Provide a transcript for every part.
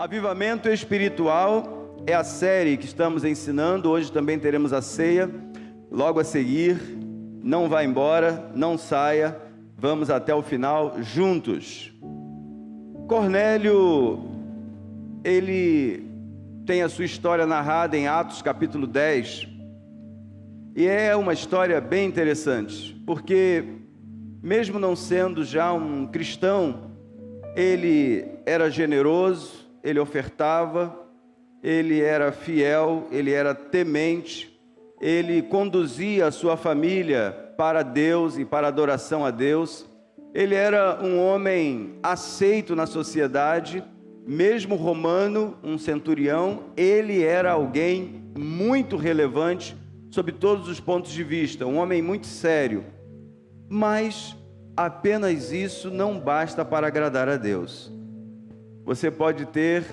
Avivamento espiritual é a série que estamos ensinando. Hoje também teremos a ceia, logo a seguir. Não vá embora, não saia, vamos até o final juntos. Cornélio, ele tem a sua história narrada em Atos capítulo 10, e é uma história bem interessante, porque mesmo não sendo já um cristão, ele era generoso, ele ofertava, ele era fiel, ele era temente, ele conduzia a sua família para Deus e para a adoração a Deus. Ele era um homem aceito na sociedade, mesmo romano, um centurião. Ele era alguém muito relevante sob todos os pontos de vista, um homem muito sério. Mas apenas isso não basta para agradar a Deus. Você pode ter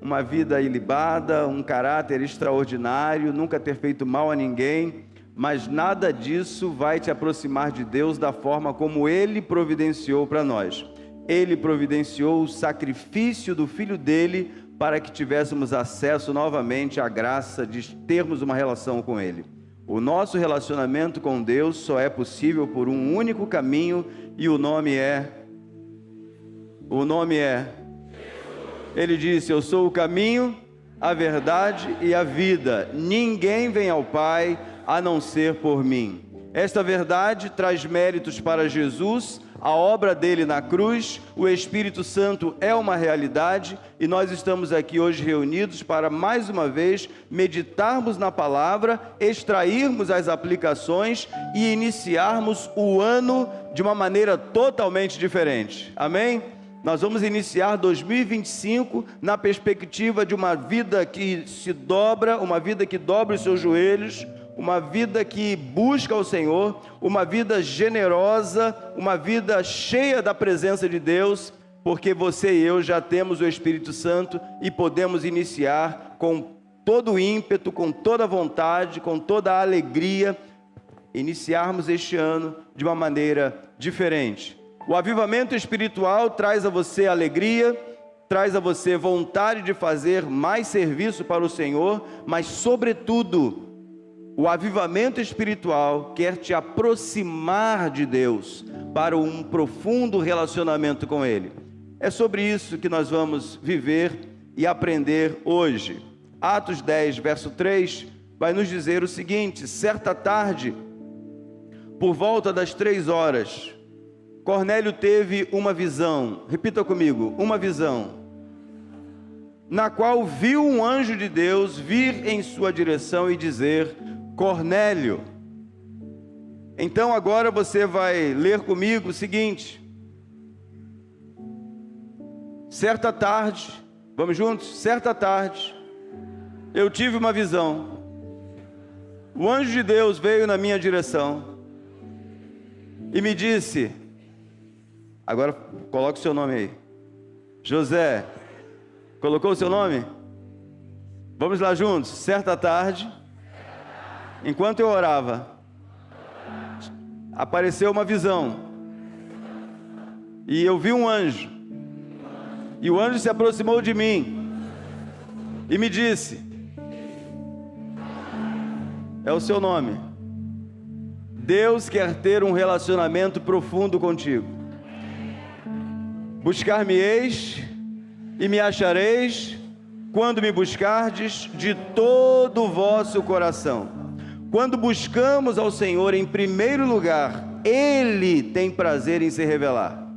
uma vida ilibada, um caráter extraordinário, nunca ter feito mal a ninguém, mas nada disso vai te aproximar de Deus da forma como Ele providenciou para nós. Ele providenciou o sacrifício do Filho dele para que tivéssemos acesso novamente à graça de termos uma relação com Ele. O nosso relacionamento com Deus só é possível por um único caminho, e o nome é... Ele disse: eu sou o caminho, a verdade e a vida. Ninguém vem ao Pai a não ser por mim. Esta verdade traz méritos para Jesus, a obra dele na cruz. O Espírito Santo é uma realidade, e nós estamos aqui hoje reunidos para mais uma vez meditarmos na palavra, extrairmos as aplicações e iniciarmos o ano de uma maneira totalmente diferente. Amém? Nós vamos iniciar 2025 na perspectiva de uma vida que se dobra, uma vida que dobra os seus joelhos, uma vida que busca o Senhor, uma vida generosa, uma vida cheia da presença de Deus, porque você e eu já temos o Espírito Santo e podemos iniciar com todo o ímpeto, com toda a vontade, com toda a alegria, iniciarmos este ano de uma maneira diferente. O avivamento espiritual traz a você alegria, traz a você vontade de fazer mais serviço para o Senhor, mas sobretudo, o avivamento espiritual quer te aproximar de Deus para um profundo relacionamento com Ele. É sobre isso que nós vamos viver e aprender hoje. Atos 10, verso 3, vai nos dizer o seguinte: certa tarde, por volta das 3 horas, Cornélio teve uma visão. Repita comigo: uma visão, na qual viu um anjo de Deus vir em sua direção e dizer: Cornélio. Então agora você vai ler comigo o seguinte: certa tarde, vamos juntos? Certa tarde, eu tive uma visão. O anjo de Deus veio na minha direção e me disse... Agora coloque o seu nome aí. José. Colocou o seu nome? Vamos lá juntos. Certa tarde, enquanto eu orava, apareceu uma visão. E eu vi um anjo. E o anjo se aproximou de mim e me disse: é o seu nome. Deus quer ter um relacionamento profundo contigo. Buscar-me-eis e me achareis quando me buscardes de todo o vosso coração. Quando buscamos ao Senhor em primeiro lugar, Ele tem prazer em se revelar.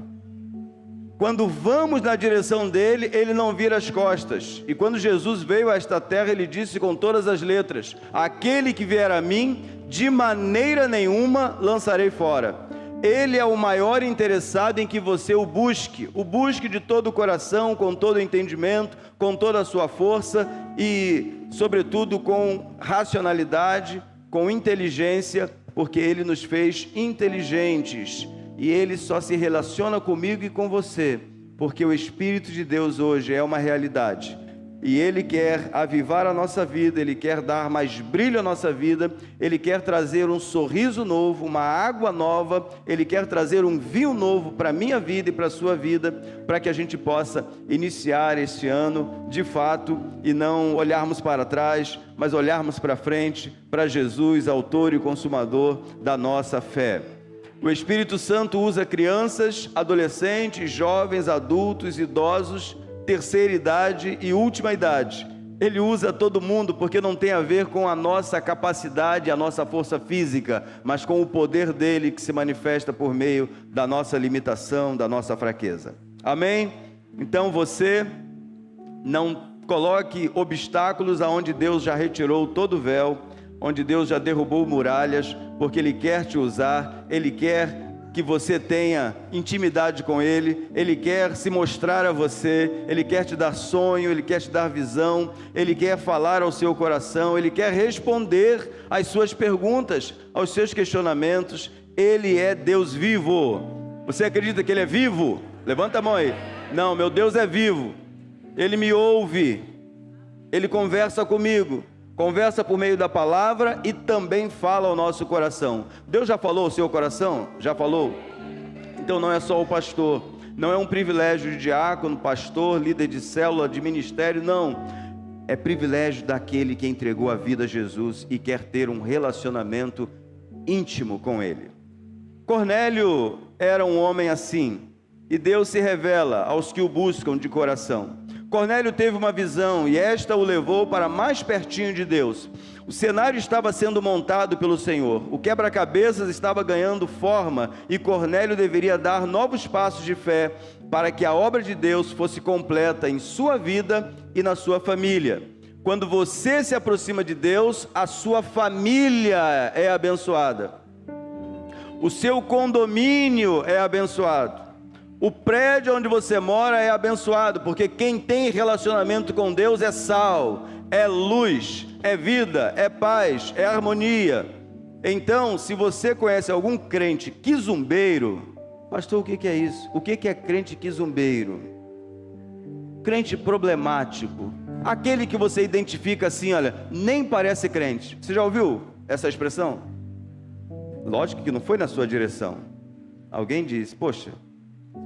Quando vamos na direção dEle, Ele não vira as costas. E quando Jesus veio a esta terra, Ele disse com todas as letras: aquele que vier a mim, de maneira nenhuma lançarei fora. Ele é o maior interessado em que você o busque de todo o coração, com todo o entendimento, com toda a sua força e, sobretudo, com racionalidade, com inteligência, porque Ele nos fez inteligentes e Ele só se relaciona comigo e com você, porque o Espírito de Deus hoje é uma realidade. E Ele quer avivar a nossa vida, Ele quer dar mais brilho à nossa vida, Ele quer trazer um sorriso novo, uma água nova, Ele quer trazer um vinho novo para a minha vida e para a sua vida, para que a gente possa iniciar este ano de fato e não olharmos para trás, mas olharmos para frente, para Jesus, autor e consumador da nossa fé. O Espírito Santo usa crianças, adolescentes, jovens, adultos, idosos, terceira idade e última idade. Ele usa todo mundo porque não tem a ver com a nossa capacidade, a nossa força física, mas com o poder dele que se manifesta por meio da nossa limitação, da nossa fraqueza. Amém? Então você não coloque obstáculos aonde Deus já retirou todo o véu, onde Deus já derrubou muralhas, porque Ele quer te usar, Ele quer que você tenha intimidade com Ele, Ele quer se mostrar a você, Ele quer te dar sonho, Ele quer te dar visão, Ele quer falar ao seu coração, Ele quer responder às suas perguntas, aos seus questionamentos. Ele é Deus vivo. Você acredita que Ele é vivo? Levanta a mão aí. Não, meu Deus é vivo. Ele me ouve, Ele conversa comigo, conversa por meio da palavra e também fala ao nosso coração. Deus já falou ao seu coração? Já falou? Então não é só o pastor, não é um privilégio de diácono, pastor, líder de célula, de ministério, não. É privilégio daquele que entregou a vida a Jesus e quer ter um relacionamento íntimo com Ele. Cornélio era um homem assim, e Deus se revela aos que o buscam de coração. Cornélio teve uma visão e esta o levou para mais pertinho de Deus. O cenário estava sendo montado pelo Senhor, o quebra-cabeças estava ganhando forma e Cornélio deveria dar novos passos de fé para que a obra de Deus fosse completa em sua vida e na sua família. Quando você se aproxima de Deus, a sua família é abençoada, o seu condomínio é abençoado. O prédio onde você mora é abençoado, porque quem tem relacionamento com Deus é sal, é luz, é vida, é paz, é harmonia. Então, se você conhece algum crente quizumbeiro, pastor, o que é isso? O que é crente quizumbeiro? Crente problemático, aquele que você identifica assim, olha, nem parece crente. Você já ouviu essa expressão? Lógico que não foi na sua direção. Alguém diz, poxa,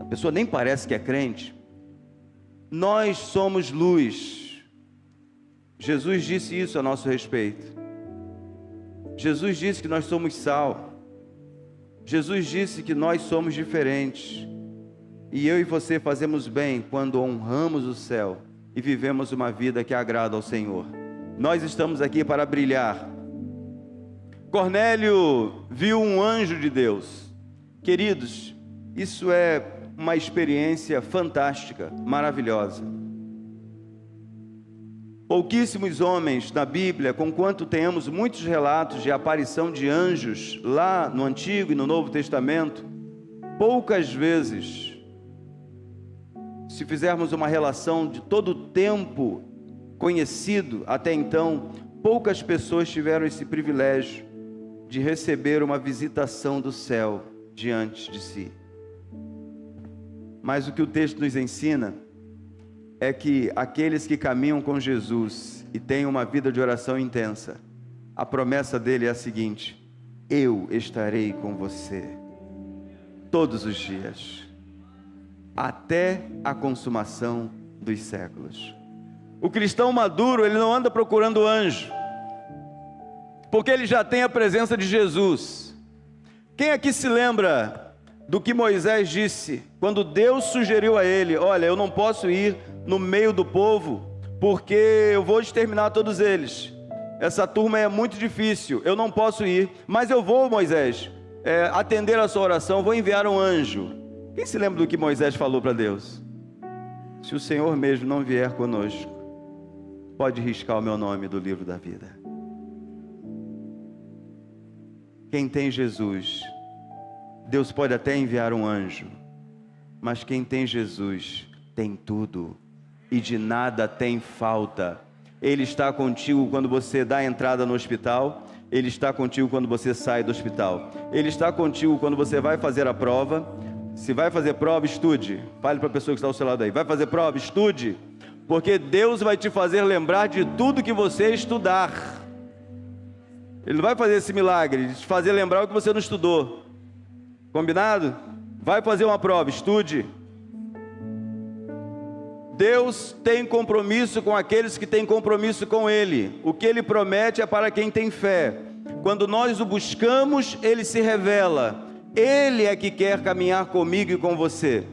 a pessoa nem parece que é crente. Nós somos luz. Jesus disse isso a nosso respeito. Jesus disse que nós somos sal. Jesus disse que nós somos diferentes. E eu e você fazemos bem quando honramos o céu e vivemos uma vida que agrada ao Senhor. Nós estamos aqui para brilhar. Cornélio viu um anjo de Deus. Queridos, isso é uma experiência fantástica, maravilhosa. Pouquíssimos homens na Bíblia, conquanto tenhamos muitos relatos de aparição de anjos lá no Antigo e no Novo Testamento, poucas vezes, se fizermos uma relação de todo o tempo conhecido até então, poucas pessoas tiveram esse privilégio de receber uma visitação do céu diante de si. Mas o que o texto nos ensina é que aqueles que caminham com Jesus e têm uma vida de oração intensa, a promessa dele é a seguinte: eu estarei com você todos os dias, até a consumação dos séculos. O cristão maduro, ele não anda procurando anjo, porque ele já tem a presença de Jesus. Quem aqui se lembra do que Moisés disse, quando Deus sugeriu a ele, olha, eu não posso ir no meio do povo, porque eu vou exterminar todos eles, essa turma é muito difícil, eu não posso ir, mas eu vou, Moisés, atender a sua oração, vou enviar um anjo. Quem se lembra do que Moisés falou para Deus? Se o Senhor mesmo não vier conosco, pode riscar o meu nome do livro da vida. Quem tem Jesus, Deus pode até enviar um anjo, mas quem tem Jesus tem tudo e de nada tem falta. Ele está contigo quando você dá a entrada no hospital, Ele está contigo quando você sai do hospital, Ele está contigo quando você vai fazer a prova. Se vai fazer prova, estude. Fale para a pessoa que está ao seu lado aí, vai fazer prova, estude, Porque Deus vai te fazer lembrar de tudo que você estudar. Ele não vai fazer esse milagre de te fazer lembrar o que você não estudou. Combinado? Vai fazer uma prova, estude. Deus tem compromisso com aqueles que têm compromisso com Ele. O que Ele promete é para quem tem fé. Quando nós o buscamos, Ele se revela. Ele é que quer caminhar comigo e com você.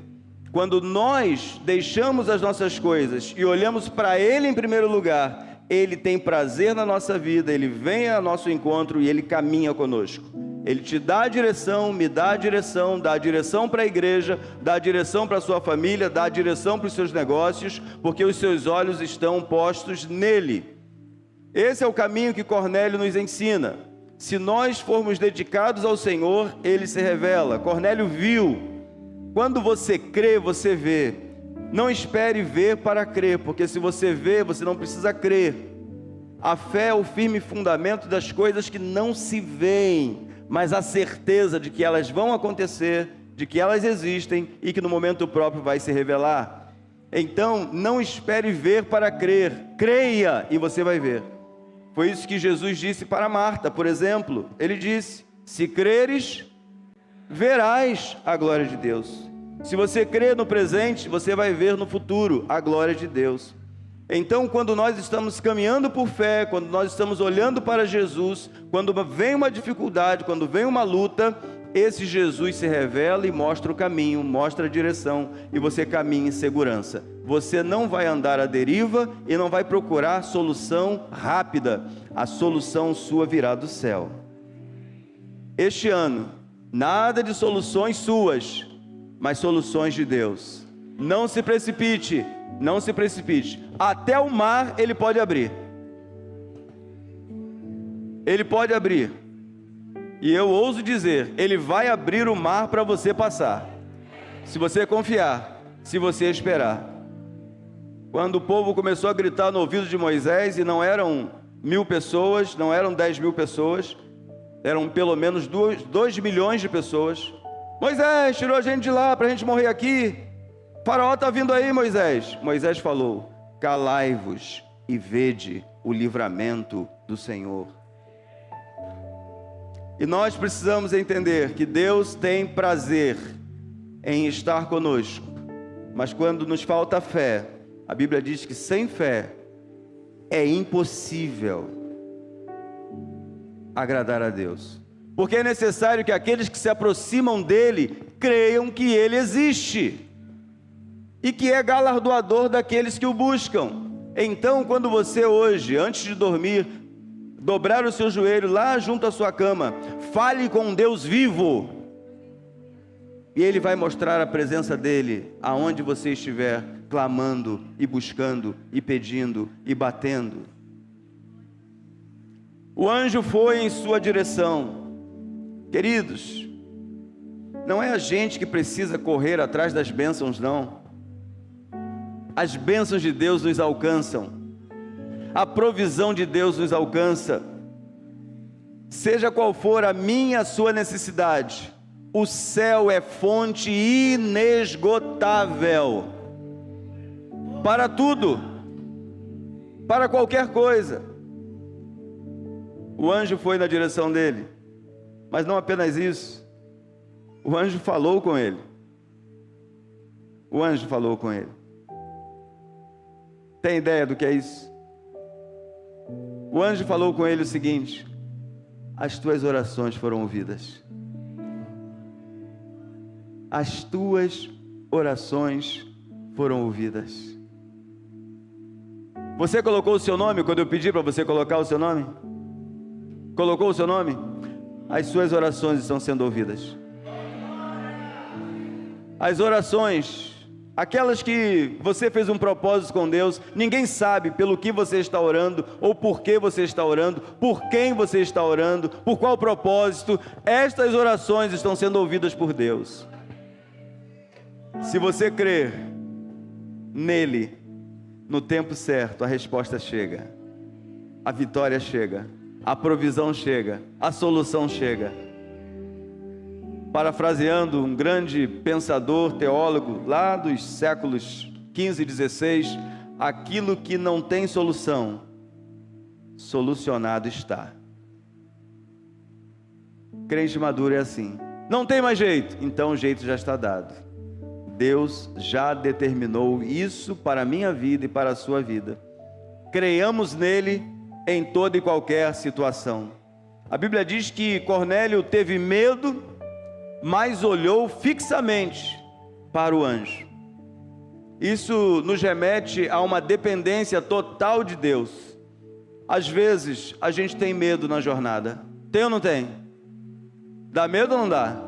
Quando nós deixamos as nossas coisas e olhamos para Ele em primeiro lugar, Ele tem prazer na nossa vida, Ele vem ao nosso encontro e Ele caminha conosco. Ele te dá a direção, me dá a direção para a igreja, dá a direção para a sua família, dá a direção para os seus negócios, porque os seus olhos estão postos nele. Esse é o caminho que Cornélio nos ensina. Se nós formos dedicados ao Senhor, Ele se revela. Cornélio viu. Quando você crê, você vê. Não espere ver para crer, porque se você vê, você não precisa crer. A fé é o firme fundamento das coisas que não se veem, mas a certeza de que elas vão acontecer, de que elas existem e que no momento próprio vai se revelar. Então, não espere ver para crer, creia e você vai ver. Foi isso que Jesus disse para Marta, por exemplo. Ele disse: se creres, verás a glória de Deus. Se você crer no presente, você vai ver no futuro a glória de Deus. Então, quando nós estamos caminhando por fé, quando nós estamos olhando para Jesus, quando vem uma dificuldade, quando vem uma luta, esse Jesus se revela e mostra o caminho, mostra a direção, e você caminha em segurança. Você não vai andar à deriva e não vai procurar solução rápida. A solução sua virá do céu. Este ano, nada de soluções suas, mas soluções de Deus. Não se precipite, não se precipite. Até o mar Ele pode abrir. Ele pode abrir. E eu ouso dizer, Ele vai abrir o mar para você passar. Se você confiar, se você esperar. Quando o povo começou a gritar no ouvido de Moisés, e não eram 1.000 pessoas, não eram 10.000 pessoas, eram pelo menos 2 milhões de pessoas. Moisés, tirou a gente de lá para a gente morrer aqui. O faraó está vindo aí, Moisés. Moisés falou: calai-vos e vede o livramento do Senhor. E nós precisamos entender que Deus tem prazer em estar conosco, mas quando nos falta fé, a Bíblia diz que sem fé é impossível agradar a Deus, porque é necessário que aqueles que se aproximam dEle creiam que Ele existe e que é galardoador daqueles que o buscam. Então, quando você hoje, antes de dormir, dobrar o seu joelho lá junto à sua cama, fale com Deus vivo, e Ele vai mostrar a presença dEle aonde você estiver, clamando e buscando e pedindo e batendo. O anjo foi em sua direção. Queridos, não é a gente que precisa correr atrás das bênçãos, não. As bênçãos de Deus nos alcançam. A provisão de Deus nos alcança. Seja qual for a minha, a sua necessidade, o céu é fonte inesgotável para tudo, para qualquer coisa. O anjo foi na direção dele, mas não apenas isso, o anjo falou com ele. O anjo falou com ele. Tem ideia do que é isso? O anjo falou com ele o seguinte: as tuas orações foram ouvidas. As tuas orações foram ouvidas. Você colocou o seu nome quando eu pedi para você colocar o seu nome? Colocou o seu nome? As suas orações estão sendo ouvidas. As orações, aquelas que você fez um propósito com Deus, ninguém sabe pelo que você está orando, ou por que você está orando, por quem você está orando, por qual propósito. Estas orações estão sendo ouvidas por Deus. Se você crer nele, no tempo certo, a resposta chega, a vitória chega, a provisão chega, a solução chega. Parafraseando um grande pensador, teólogo, lá dos séculos 15 e 16, aquilo que não tem solução, solucionado está. Crente maduro é assim. Não tem mais jeito, então o jeito já está dado. Deus já determinou isso para a minha vida e para a sua vida. Creiamos nele em toda e qualquer situação. A Bíblia diz que Cornélio teve medo, mas olhou fixamente para o anjo. Isso nos remete a uma dependência total de Deus. Às vezes a gente tem medo na jornada. Tem ou não tem? Dá medo ou não dá?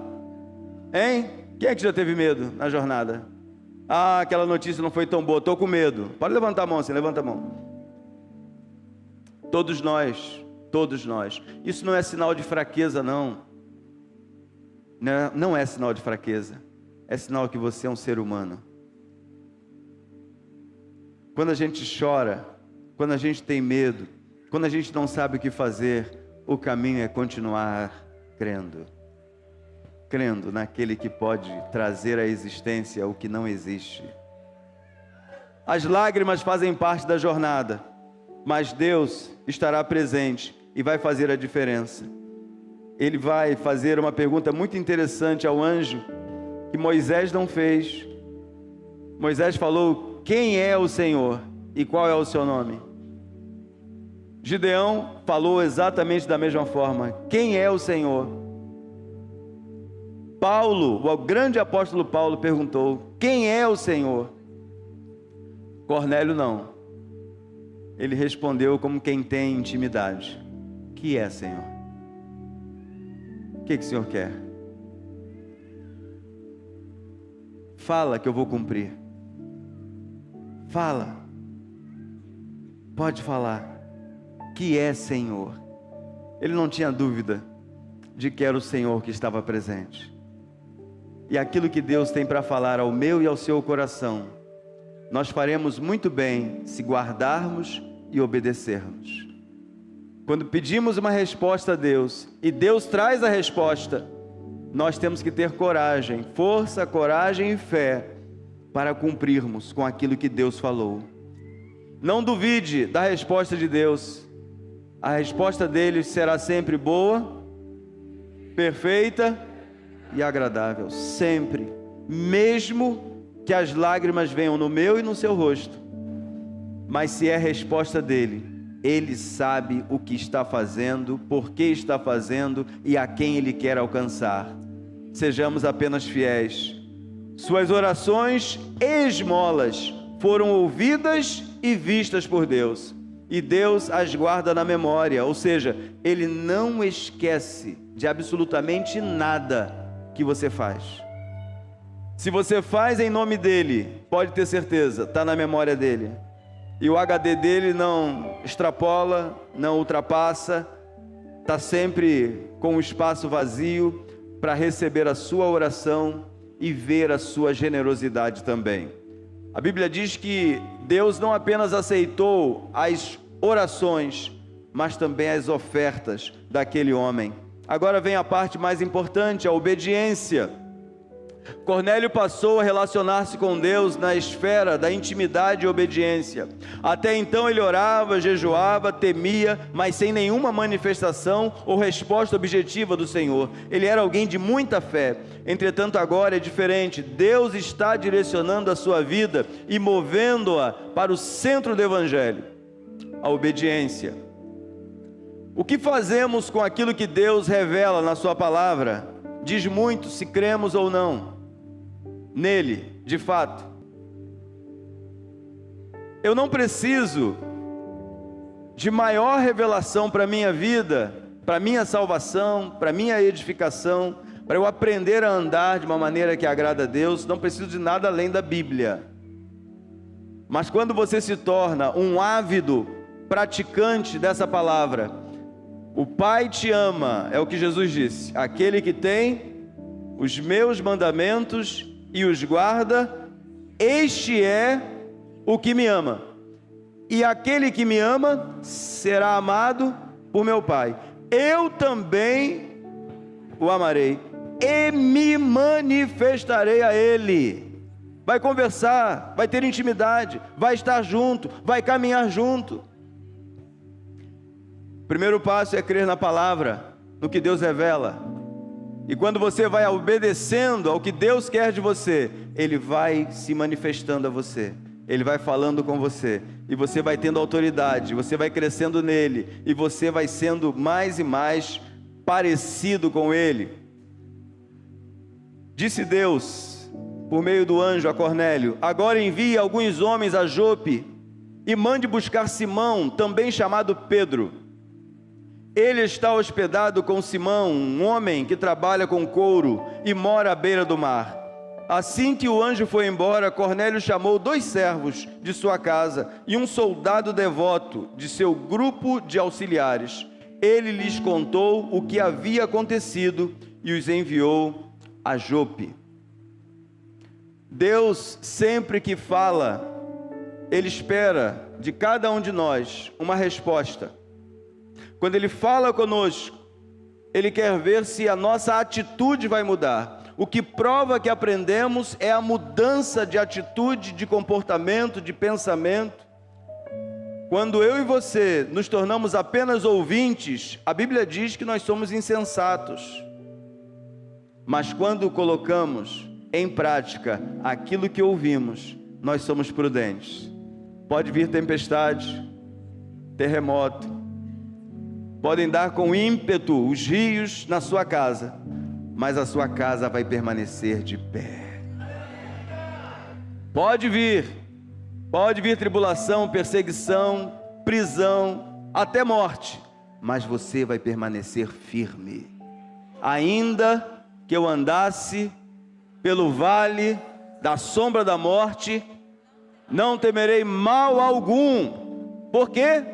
Hein? Quem é que já teve medo na jornada? Ah, aquela notícia não foi tão boa, estou com medo. Pode levantar a mão assim, levanta a mão. Todos nós, todos nós. Isso não é sinal de fraqueza, não. Não é sinal de fraqueza. É sinal que você é um ser humano. Quando a gente chora, quando a gente tem medo, quando a gente não sabe o que fazer, o caminho é continuar crendo. Crendo naquele que pode trazer à existência o que não existe. As lágrimas fazem parte da jornada, mas Deus estará presente e vai fazer a diferença. Ele vai fazer uma pergunta muito interessante ao anjo, que Moisés não fez. Moisés falou: quem é o Senhor e qual é o seu nome? Gideão falou exatamente da mesma forma: quem é o Senhor? Paulo, o grande apóstolo Paulo, perguntou: quem é o Senhor? Cornélio não. Ele respondeu como quem tem intimidade: que é, Senhor? O que o Senhor quer? Fala que eu vou cumprir. Fala. Pode falar. Que é, Senhor? Ele não tinha dúvida de que era o Senhor que estava presente. E aquilo que Deus tem para falar ao meu e ao seu coração, nós faremos muito bem se guardarmos e obedecermos. Quando pedimos uma resposta a Deus, e Deus traz a resposta, nós temos que ter coragem, força, coragem e fé, para cumprirmos com aquilo que Deus falou. Não duvide da resposta de Deus. A resposta dele será sempre boa, perfeita e agradável, sempre, mesmo que as lágrimas venham no meu e no seu rosto. Mas se é a resposta dele, ele sabe o que está fazendo, por que está fazendo e a quem ele quer alcançar. Sejamos apenas fiéis. Suas orações e esmolas foram ouvidas e vistas por Deus, e Deus as guarda na memória, ou seja, ele não esquece de absolutamente nada que você faz. Se você faz em nome dele, pode ter certeza, está na memória dele. E o HD dele não extrapola, não ultrapassa, está sempre com um espaço vazio para receber a sua oração e ver a sua generosidade também. A Bíblia diz que Deus não apenas aceitou as orações, mas também as ofertas daquele homem. Agora vem a parte mais importante, a obediência. Cornélio passou a relacionar-se com Deus na esfera da intimidade e obediência. Até então ele orava, jejuava, temia, mas sem nenhuma manifestação ou resposta objetiva do Senhor. Ele era alguém de muita fé. Entretanto, agora é diferente. Deus está direcionando a sua vida e movendo-a para o centro do Evangelho, a obediência. O que fazemos com aquilo que Deus revela na sua palavra diz muito se cremos ou não nele, de fato. Eu não preciso de maior revelação para a minha vida, para a minha salvação, para a minha edificação, para eu aprender a andar de uma maneira que agrada a Deus. Não preciso de nada além da Bíblia. Mas quando você se torna um ávido praticante dessa palavra, o Pai te ama, é o que Jesus disse: aquele que tem os meus mandamentos e os guarda, este é o que me ama. E aquele que me ama será amado por meu Pai. Eu também o amarei e me manifestarei a ele. vai conversar, vai ter intimidade, vai estar junto, vai caminhar junto. O primeiro passo é crer na palavra, no que Deus revela. E quando você vai obedecendo ao que Deus quer de você, Ele vai se manifestando a você. Ele vai falando com você, e você vai tendo autoridade, você vai crescendo nele, e você vai sendo mais e mais parecido com ele. Disse Deus, por meio do anjo a Cornélio: agora envie alguns homens a Jope, e mande buscar Simão, também chamado Pedro. Ele está hospedado com Simão, um homem que trabalha com couro, e mora à beira do mar. Assim que o anjo foi embora, Cornélio chamou 2 servos de sua casa e um soldado devoto de seu grupo de auxiliares. Ele lhes contou o que havia acontecido e os enviou a Jope. Deus, sempre que fala, Ele espera de cada um de nós uma resposta. Quando Ele fala conosco, Ele quer ver se a nossa atitude vai mudar. O que prova que aprendemos é a mudança de atitude, de comportamento, de pensamento. Quando eu e você nos tornamos apenas ouvintes, a Bíblia diz que nós somos insensatos. Mas quando colocamos em prática aquilo que ouvimos, nós somos prudentes. Pode vir tempestade, terremoto, podem dar com ímpeto os rios na sua casa, mas a sua casa vai permanecer de pé. Pode vir tribulação, perseguição, prisão, até morte, mas você vai permanecer firme. Ainda que eu andasse pelo vale da sombra da morte, não temerei mal algum. Por quê?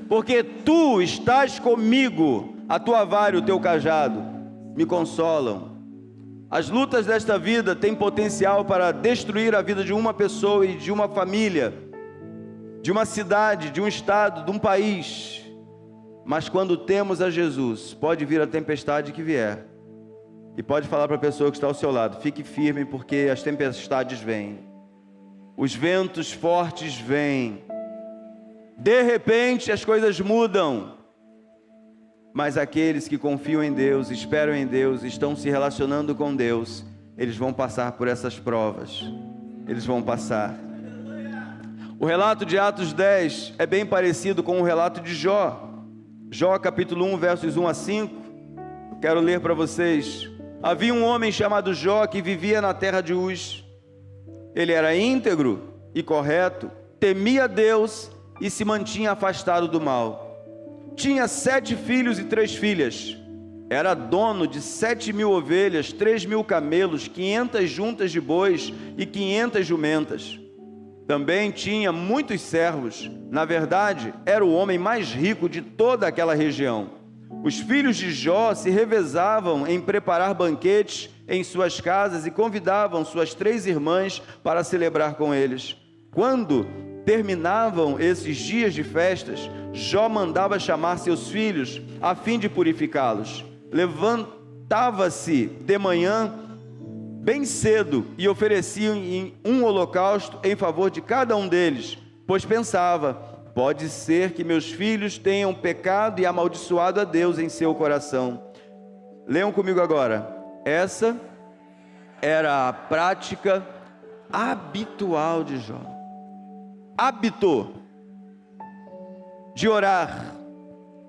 Porque tu estás comigo, a tua vara e o teu cajado me consolam. As lutas desta vida têm potencial para destruir a vida de uma pessoa e de uma família, de uma cidade, de um estado, de um país. Mas quando temos a Jesus, pode vir a tempestade que vier, e pode falar para a pessoa que está ao seu lado: fique firme, porque as tempestades vêm, os ventos fortes vêm, de repente as coisas mudam. Mas aqueles que confiam em Deus, esperam em Deus, estão se relacionando com Deus, eles vão passar por essas provas. Eles vão passar. O relato de Atos 10 é bem parecido com o relato de Jó. Jó capítulo 1, versos 1 a 5. Quero ler para vocês. Havia um homem chamado Jó que vivia na terra de Uz. Ele era íntegro e correto, temia Deus e se mantinha afastado do mal. Tinha 7 filhos e 3 filhas. Era dono de 7.000 ovelhas, 3.000 camelos, 500 juntas de bois e 500 jumentas. Também tinha muitos servos. Na verdade, era o homem mais rico de toda aquela região. Os filhos de Jó se revezavam em preparar banquetes em suas casas e convidavam suas 3 irmãs para celebrar com eles. Quando terminavam esses dias de festas, Jó mandava chamar seus filhos a fim de purificá-los. Levantava-se de manhã bem cedo e oferecia um holocausto em favor de cada um deles, pois pensava: pode ser que meus filhos tenham pecado e amaldiçoado a Deus em seu coração. Leiam comigo agora. Essa era a prática habitual de Jó. Hábito de orar,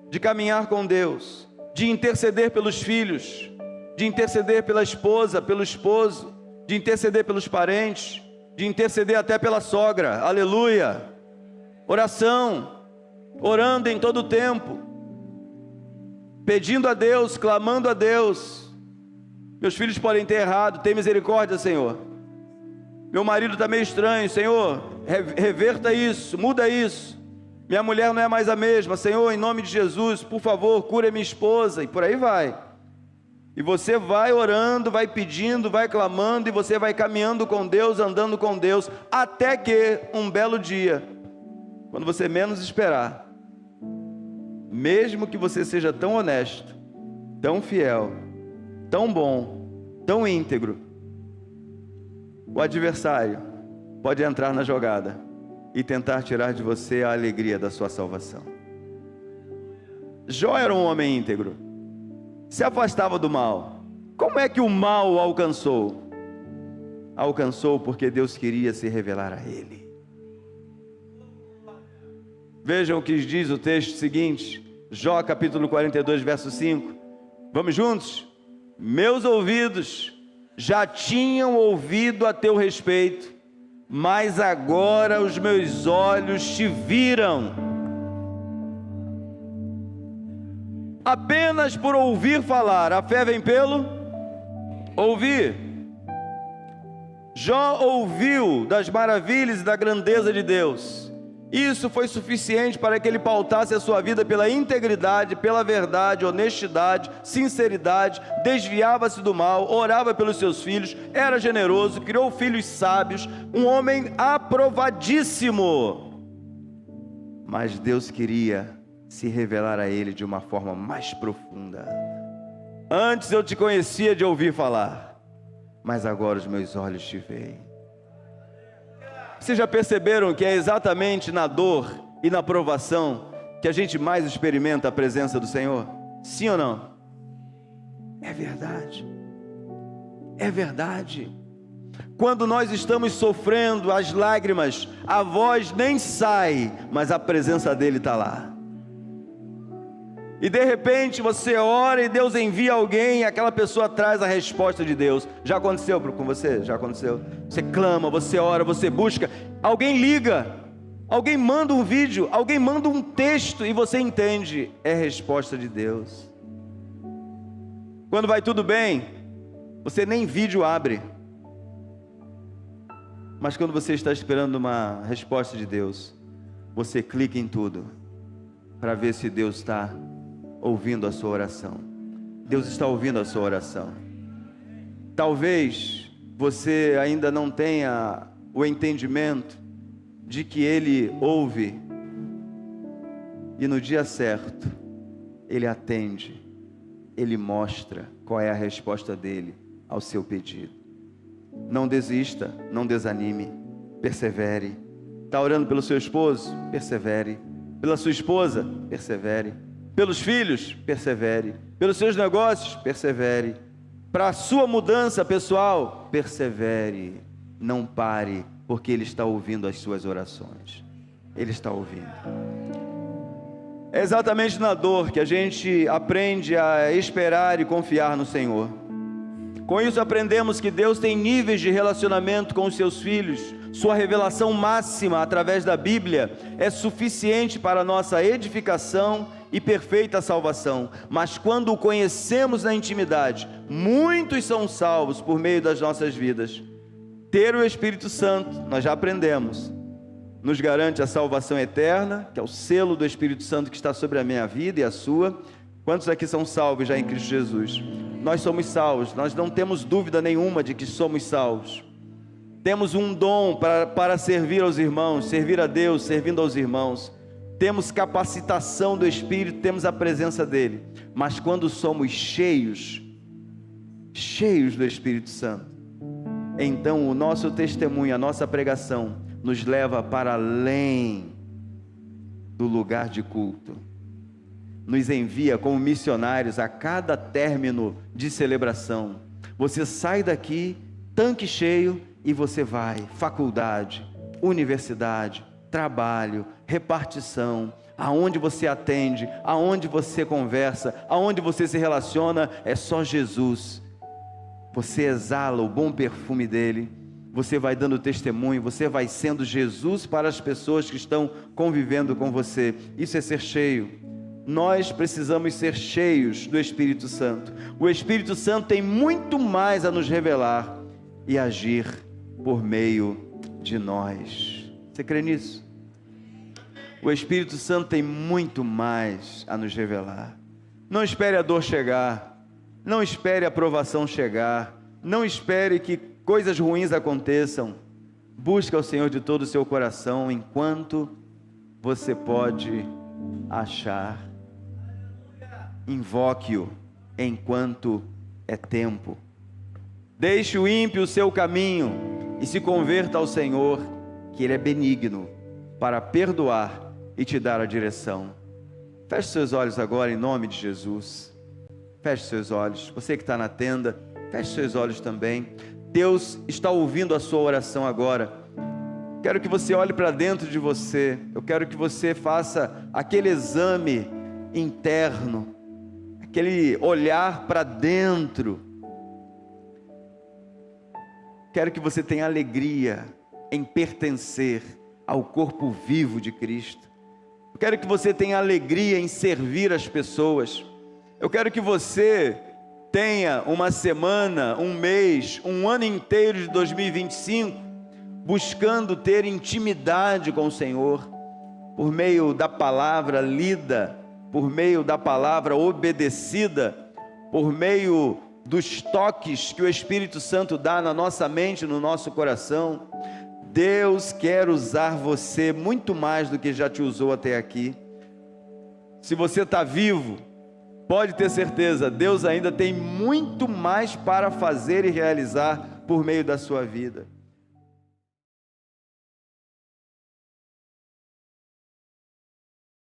de caminhar com Deus, de interceder pelos filhos, de interceder pela esposa, pelo esposo, de interceder pelos parentes, de interceder até pela sogra. Aleluia! Oração, orando em todo o tempo, pedindo a Deus, clamando a Deus. Meus filhos podem ter errado, tem misericórdia, Senhor. Meu marido está meio estranho, Senhor, reverta isso, muda isso. Minha mulher não é mais a mesma, Senhor, em nome de Jesus, por favor, cura minha esposa, e por aí vai. E você vai orando, vai pedindo, vai clamando, e você vai caminhando com Deus, andando com Deus, até que um belo dia, quando você menos esperar, mesmo que você seja tão honesto, tão fiel, tão bom, tão íntegro, o adversário pode entrar na jogada e tentar tirar de você a alegria da sua salvação. Jó era um homem íntegro, se afastava do mal. Como é que o mal o alcançou? Alcançou porque Deus queria se revelar a ele. Vejam o que diz o texto seguinte, Jó capítulo 42, verso 5. Vamos juntos? Meus ouvidos já tinham ouvido a teu respeito, mas agora os meus olhos te viram. Apenas por ouvir falar, a fé vem pelo ouvir. Jó ouviu das maravilhas e da grandeza de Deus. Isso foi suficiente para que ele pautasse a sua vida pela integridade, pela verdade, honestidade, sinceridade, desviava-se do mal, orava pelos seus filhos, era generoso, criou filhos sábios, um homem aprovadíssimo. Mas Deus queria se revelar a ele de uma forma mais profunda. Antes eu te conhecia de ouvir falar, mas agora os meus olhos te veem. Vocês já perceberam que é exatamente na dor e na provação que a gente mais experimenta a presença do Senhor? Sim ou não? É verdade. É verdade. Quando nós estamos sofrendo as lágrimas, a voz nem sai, mas a presença dele está lá. E de repente você ora e Deus envia alguém e aquela pessoa traz a resposta de Deus. Já aconteceu com você? Já aconteceu? Você clama, você ora, você busca, alguém liga, alguém manda um vídeo, alguém manda um texto e você entende, é resposta de Deus. Quando vai tudo bem, você nem vídeo abre. Mas quando você está esperando uma resposta de Deus, você clica em tudo para ver se Deus está ouvindo a sua oração. Deus está ouvindo a sua oração. Talvez você ainda não tenha o entendimento de que Ele ouve e no dia certo Ele atende, Ele mostra qual é a resposta dele ao seu pedido. Não desista, não desanime, persevere. Está orando pelo seu esposo? Persevere. Pela sua esposa? Persevere. Pelos filhos? Persevere. Pelos seus negócios? Persevere. Para a sua mudança pessoal? Persevere. Não pare, porque Ele está ouvindo as suas orações. Ele está ouvindo. É exatamente na dor que a gente aprende a esperar e confiar no Senhor. Com isso aprendemos que Deus tem níveis de relacionamento com os seus filhos. Sua revelação máxima através da Bíblia é suficiente para a nossa edificação e perfeita salvação. Mas quando o conhecemos na intimidade, muitos são salvos por meio das nossas vidas. Ter o Espírito Santo, nós já aprendemos, nos garante a salvação eterna, que é o selo do Espírito Santo que está sobre a minha vida e a sua. Quantos aqui são salvos já em Cristo Jesus? Nós somos salvos, nós não temos dúvida nenhuma de que somos salvos. Temos um dom para servir aos irmãos, servir a Deus, servindo aos irmãos. Temos capacitação do Espírito, temos a presença dEle. Mas quando somos cheios do Espírito Santo, então o nosso testemunho, a nossa pregação, nos leva para além do lugar de culto. Nos envia como missionários a cada término de celebração. Você sai daqui, tanque cheio, e você vai, faculdade, universidade, trabalho, repartição, aonde você atende, aonde você conversa, aonde você se relaciona, é só Jesus. Você exala o bom perfume dele, você vai dando testemunho, você vai sendo Jesus para as pessoas que estão convivendo com você. Isso é ser cheio. Nós precisamos ser cheios do Espírito Santo. O Espírito Santo tem muito mais a nos revelar e agir por meio de nós. Você crê nisso? O Espírito Santo tem muito mais a nos revelar. Não espere a dor chegar, não espere a provação chegar, não espere que coisas ruins aconteçam. Busque ao Senhor de todo o seu coração enquanto você pode achar. Invoque-o enquanto é tempo. Deixe o ímpio o seu caminho e se converta ao Senhor, que Ele é benigno para perdoar e te dar a direção. Feche seus olhos agora em nome de Jesus. Feche seus olhos. Você que está na tenda, feche seus olhos também. Deus está ouvindo a sua oração agora. Quero que você olhe para dentro de você. Eu quero que você faça aquele exame interno, aquele olhar para dentro. Quero que você tenha alegria em pertencer ao corpo vivo de Cristo. Eu quero que você tenha alegria em servir as pessoas. Eu quero que você tenha uma semana, um mês, um ano inteiro de 2025 buscando ter intimidade com o Senhor, por meio da palavra lida, por meio da palavra obedecida, por meio dos toques que o Espírito Santo dá na nossa mente, no nosso coração. Deus quer usar você muito mais do que já te usou até aqui. Se você está vivo, pode ter certeza, Deus ainda tem muito mais para fazer e realizar por meio da sua vida.